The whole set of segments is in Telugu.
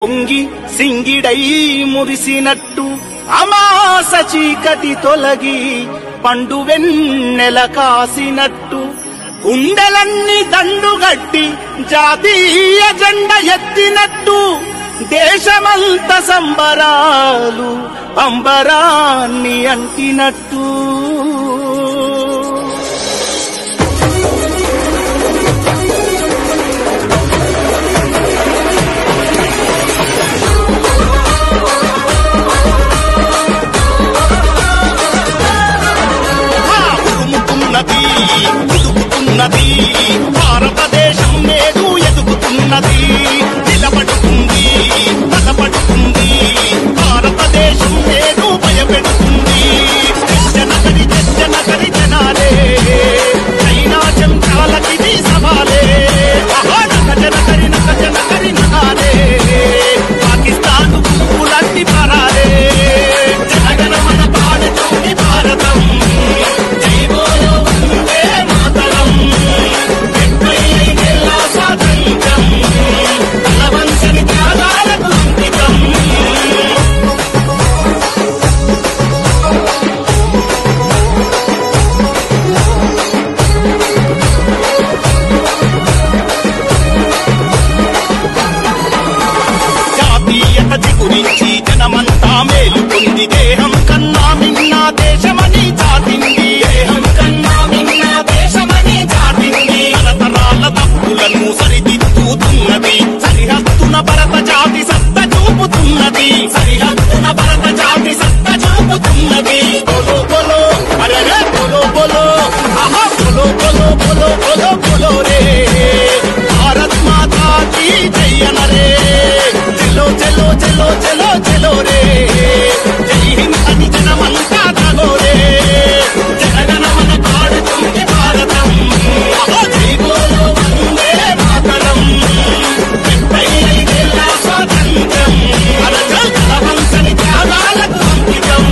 పొంగి సింగిడై మురిసినట్టు అమాస చీకటి తొలగి పండు వెన్నెల కాసినట్టు గుండెలన్నీ దండుగట్టి జాతీయ జెండ ఎత్తినట్టు దేశమంత సంబరాలు అంబరాన్ని అంటినట్టు ఎదుగుతున్నది భారతదేశం నేడు ఎదుగుతున్నది నిలబడుతుంది బలపడుతుంది భారతదేశం నేడు భయపెడుతుంది తెచ్చనకరి జనాలే చైనా చెంచాలకిది సవాలే నకజనకరి నకాలే పాకిస్తాన్ పూలన్నీ పరాలే జనగణ మన పాడుతుంది భారతం గురించి జనమంతా మేలుకుంది దేహం కన్నా మిన్న దేశమని చాటింది దేహం కన్నా మిన్న దేశమని చాటింది తరతరాల తప్పులను సరిదిద్దుతున్నది సరిహద్దున భరత జాతి సత్త చూపుతున్నది సరిహద్దున భరత జాతి సత్త చూపుతున్నది బోలో బోలో అరే బోలో బోలో ఆహా బోలో బోలో బోలో బోలో బోలో రే భారత్ మాతా కీ జై అనరే చలో చలో చలో చలో చలో రే జై హింద్ అని జనమంతా తగోరే జనగణ మన పాడుతుంది భారతం జై బోలో వందే మాతరం 75 స్వాతంత్ర్యం అరచల్ కలవంశని త్యాగాలకు అంకితం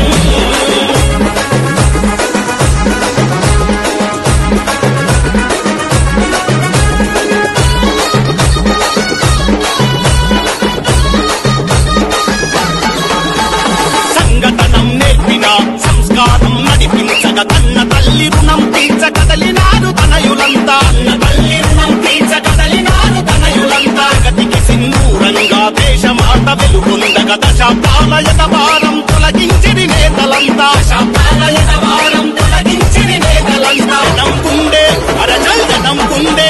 సంస్కారం నడిపించగ కన్న తల్లి రుణం తీర్చగదలినారు తనయులంతా అన్న తల్లి రుణం తీర్చగదలినారు తనయులంతా గతికి సింధూరంగా దేశమాట వెలుగొందగ దశాబ్దాలయత భారం తొలగించిరి నేతలంతా దశాబ్దాలయత భారం తొలగించిరి నేతలంతా జనం గుండె అరజల్ జనం గుండె